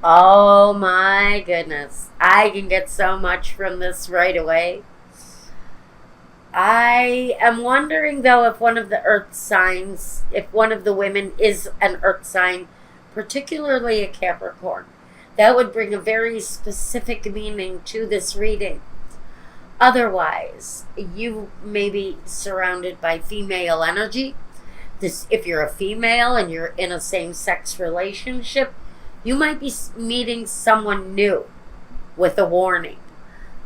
Oh my goodness. I can get so much from this right away. I am wondering though if one of the earth signs, if one of the women is an earth sign, particularly a Capricorn, that would bring a very specific meaning to this reading. Otherwise, you may be surrounded by female energy. This, if you're a female and you're in a same-sex relationship, you might be meeting someone new with a warning.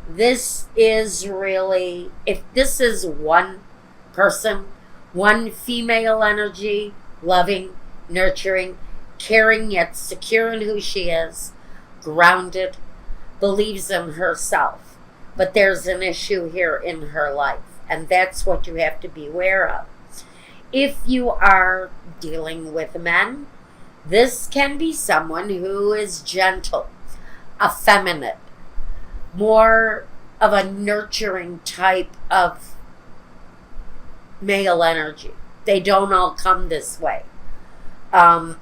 This is really, if this is one person, one female energy, loving, nurturing, caring yet secure in who she is, grounded, believes in herself. But there's an issue here in her life, and that's what you have to be aware of. If you are dealing with men, this can be someone who is gentle, effeminate, more of a nurturing type of male energy. They don't all come this way. But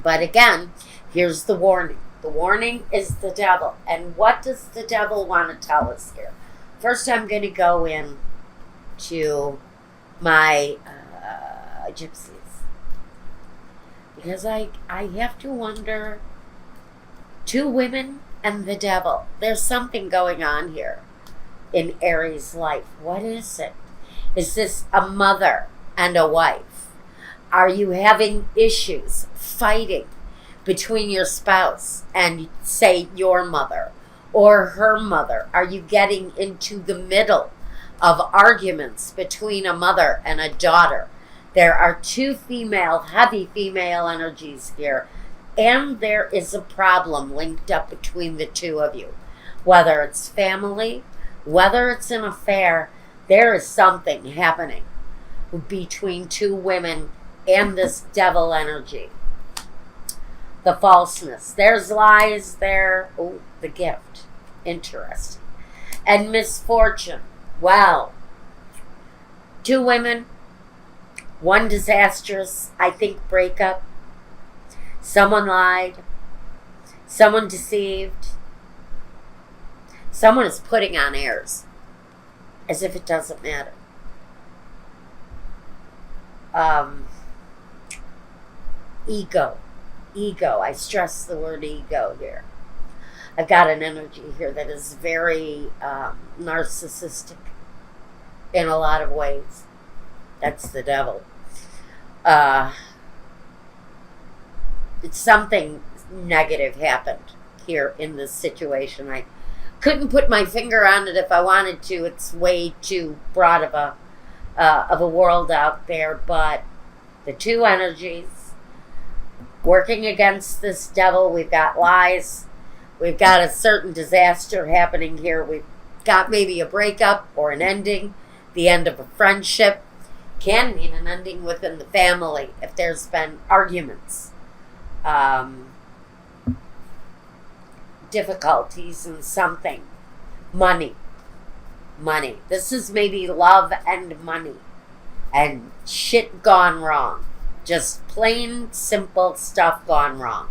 again, here's the warning. The warning is the devil. And what does the devil want to tell us here? First, I'm going to go in to my gypsies. Because I have to wonder, two women and the devil. There's something going on here in Aries' life. What is it? Is this a mother and a wife? Are you having issues, fighting between your spouse and, say, your mother or her mother? Are you getting into the middle of arguments between a mother and a daughter? There are two heavy female energies here, and there is a problem linked up between the two of you. Whether it's family, whether it's an affair, there is something happening between two women and this devil energy. The falseness. There's lies there. Oh, the gift. Interesting. And misfortune. Well, two women, one disastrous, I think, breakup. Someone lied. Someone deceived. Someone is putting on airs as if it doesn't matter. Ego. Ego. I stress the word ego here. I've got an energy here that is very narcissistic in a lot of ways. That's the devil. It's something negative happened here in this situation. I couldn't put my finger on it if I wanted to. It's way too broad of a world out there. But the two energies working against this devil. We've got lies. We've got a certain disaster happening here. We've got maybe a breakup or an ending, the end of a friendship. Can mean an ending within the family if there's been arguments, difficulties in something. Money. This is maybe love and money and shit gone wrong. Just plain simple stuff gone wrong.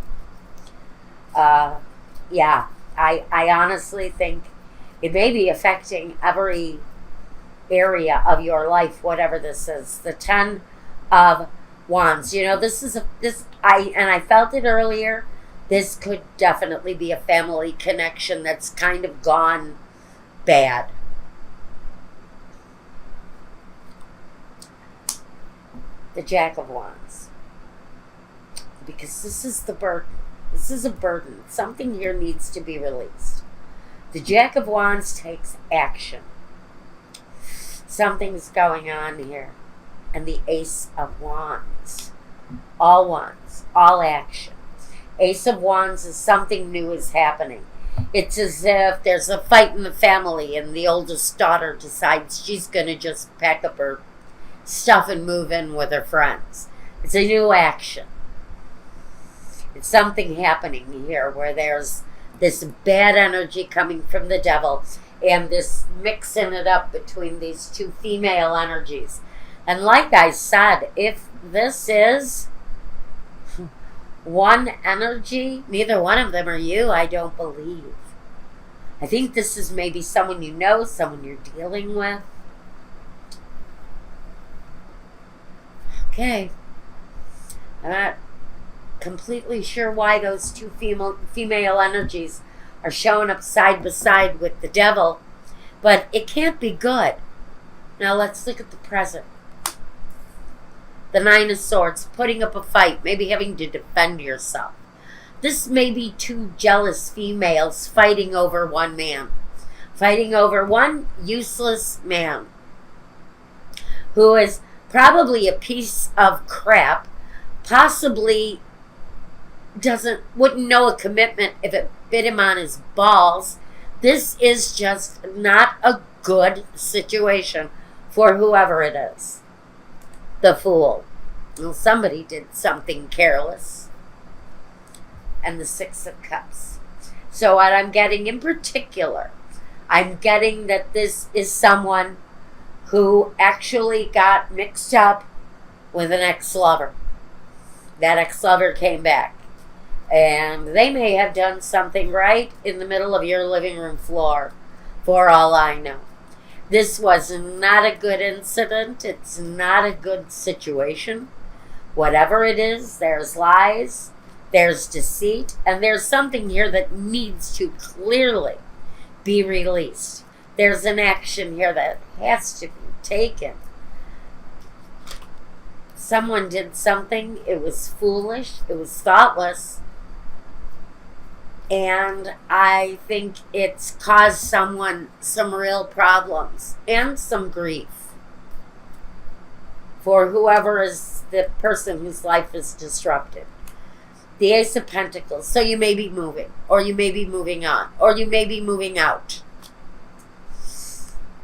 Yeah, I honestly think it may be affecting every area of your life, whatever this is. The 10 of Wands. You know, I felt it earlier. This could definitely be a family connection that's kind of gone bad. The Jack of Wands. Because this is the burden. This is a burden. Something here needs to be released. The Jack of Wands takes action. Something's going on here. And the Ace of Wands. All wands. All action. Ace of Wands is something new is happening. It's as if there's a fight in the family and the oldest daughter decides she's going to just pack up her stuff and move in with her friends. It's a new action. It's something happening here where there's this bad energy coming from the devil and this mixing it up between these two female energies. And like I said, if this is one energy. Neither one of them are you, I don't believe. I think this is maybe someone you know, someone you're dealing with. Okay. I'm not completely sure why those two female energies are showing up side by side with the devil, but it can't be good. Now let's look at the present. The Nine of Swords, putting up a fight, maybe having to defend yourself. This may be two jealous females fighting over one man. Fighting over one useless man who is probably a piece of crap, possibly wouldn't know a commitment if it bit him on his balls. This is just not a good situation for whoever it is. The Fool. Well, somebody did something careless. And the Six of Cups. So what I'm getting in particular, I'm getting that this is someone who actually got mixed up with an ex-lover. That ex-lover came back. And they may have done something right in the middle of your living room floor, for all I know. This was not a good incident. It's not a good situation. Whatever it is, there's lies, there's deceit, and there's something here that needs to clearly be released. There's an action here that has to be taken. Someone did something. It was foolish. It was thoughtless. And I think it's caused someone some real problems and some grief for whoever is the person whose life is disrupted. The Ace of Pentacles. So you may be moving, or you may be moving on, or you may be moving out.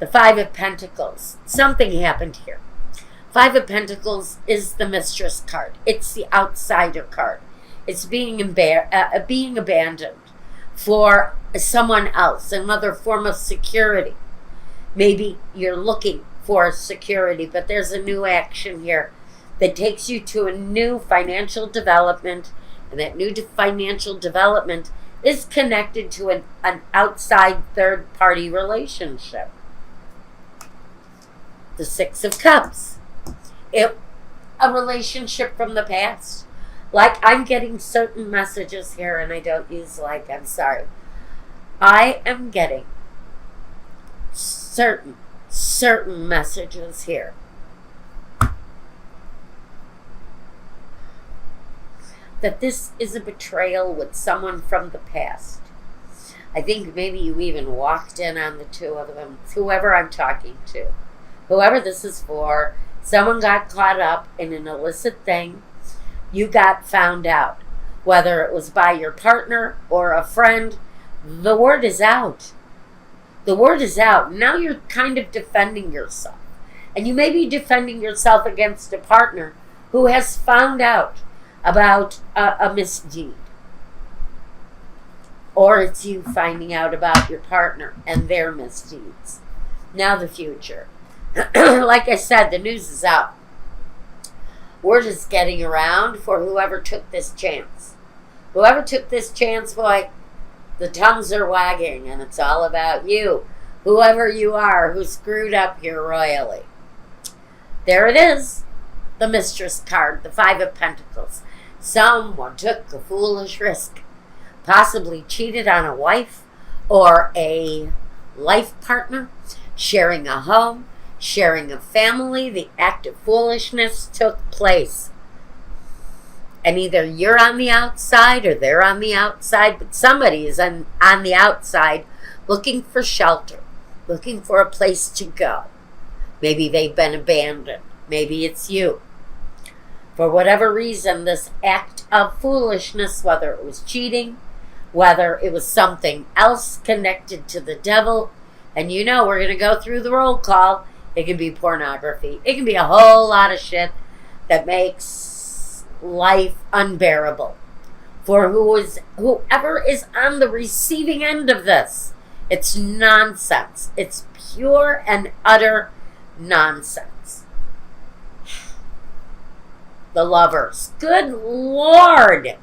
The Five of Pentacles. Something happened here. Five of Pentacles is the Mistress card. It's the outsider card. It's being abandoned for someone else, another form of security. Maybe you're looking for security, but there's a new action here that takes you to a new financial development, and that new financial development is connected to an outside third-party relationship. The Six of Cups. A relationship from the past. Like, I'm getting certain messages here, and I don't use like, I'm sorry. I am getting certain messages here. That this is a betrayal with someone from the past. I think maybe you even walked in on the two of them. Whoever I'm talking to. Whoever this is for. Someone got caught up in an illicit thing. You got found out. Whether it was by your partner or a friend. The word is out. The word is out. Now you're kind of defending yourself. And you may be defending yourself against a partner who has found out about a misdeed. Or it's you finding out about your partner and their misdeeds. Now the future. Like I said, the news is out. Word is getting around for whoever took this chance. Whoever took this chance, boy, the tongues are wagging, and it's all about you. Whoever you are who screwed up here royally. There it is. The Mistress card, the Five of Pentacles. Someone took a foolish risk. Possibly cheated on a wife or a life partner. Sharing a home. Sharing a family. The act of foolishness took place. And either you're on the outside or they're on the outside. But somebody is on the outside looking for shelter. Looking for a place to go. Maybe they've been abandoned. Maybe it's you. For whatever reason, this act of foolishness, whether it was cheating, whether it was something else connected to the devil, and you know we're going to go through the roll call. It can be pornography. It can be a whole lot of shit that makes life unbearable. For whoever is on the receiving end of this, it's nonsense. It's pure and utter nonsense. The Lovers. Good Lord.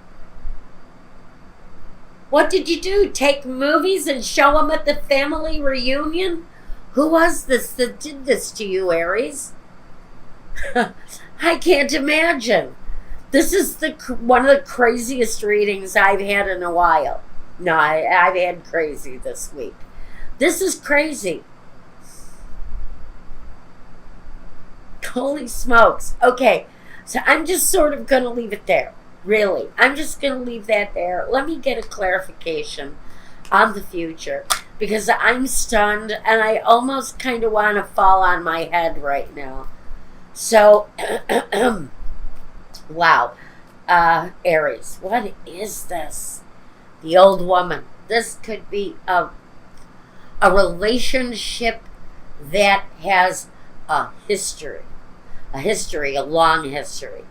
What did you do? Take movies and show them at the family reunion? Who was this that did this to you, Aries? I can't imagine. This is one of the craziest readings I've had in a while. No, I've had crazy this week. This is crazy. Holy smokes. Okay, so I'm just sort of going to leave it there. Really. I'm just going to leave that there. Let me get a clarification on the future, because I'm stunned and I almost kind of want to fall on my head right now. So, wow. Aries, what is this? The old woman. This could be a relationship that has a history, a long history,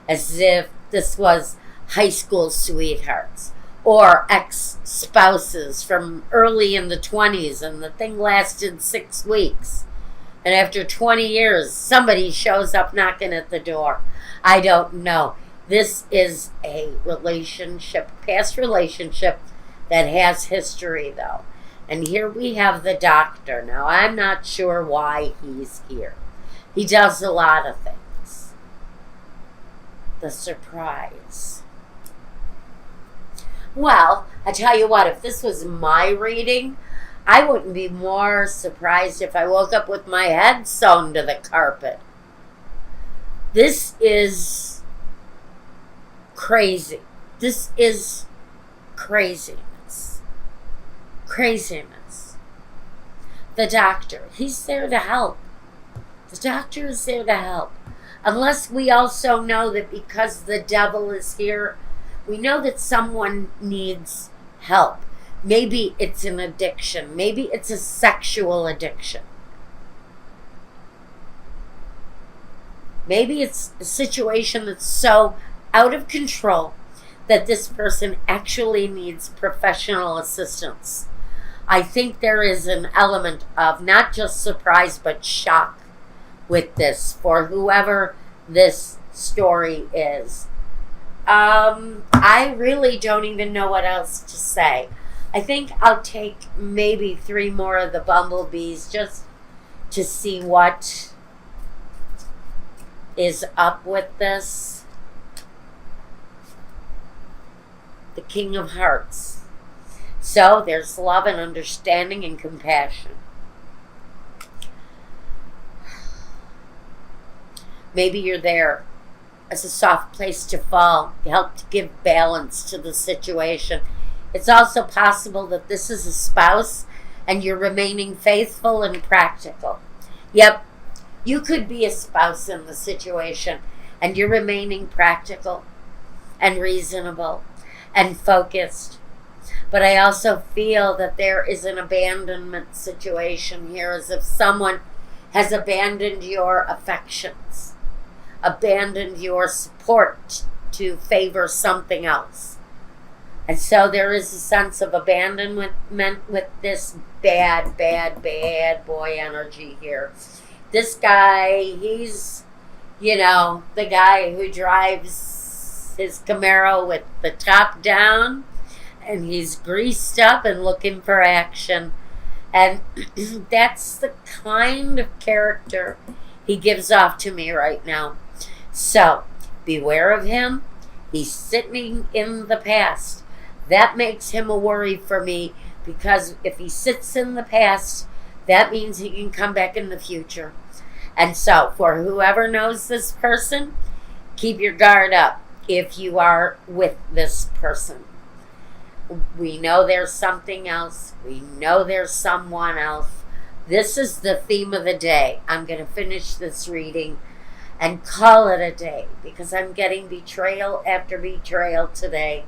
as if this was high school sweethearts or ex-spouses from early in the 20s, and the thing lasted 6 weeks. And after 20 years, somebody shows up knocking at the door. I don't know. This is a relationship, past relationship, that has history, though. And here we have the doctor. Now, I'm not sure why he's here. He does a lot of things. The surprise. Well, I tell you what, if this was my reading, I wouldn't be more surprised if I woke up with my head sewn to the carpet. This is crazy. This is craziness. Craziness. The doctor, he's there to help. The doctor is there to help. Unless we also know that because the devil is here, we know that someone needs help. Maybe it's an addiction. Maybe it's a sexual addiction. Maybe it's a situation that's so out of control that this person actually needs professional assistance. I think there is an element of not just surprise but shock with this for whoever this story is. I really don't even know what else to say. I think I'll take maybe 3 more of the bumblebees just to see what is up with this. The King of Hearts. So there's love and understanding and compassion. Maybe you're there as a soft place to fall, to help to give balance to the situation. It's also possible that this is a spouse and you're remaining faithful and practical. Yep, you could be a spouse in the situation and you're remaining practical and reasonable and focused. But I also feel that there is an abandonment situation here, as if someone has abandoned your affections, abandoned your support to favor something else. And so there is a sense of abandonment with this bad, bad, bad boy energy here. This guy, he's, the guy who drives his Camaro with the top down, and he's greased up and looking for action. And that's the kind of character he gives off to me right now. So, beware of him. He's sitting in the past. That makes him a worry for me, because if he sits in the past, that means he can come back in the future. And so, for whoever knows this person, keep your guard up if you are with this person. We know there's something else. We know there's someone else. This is the theme of the day. I'm going to finish this reading and call it a day, because I'm getting betrayal after betrayal today.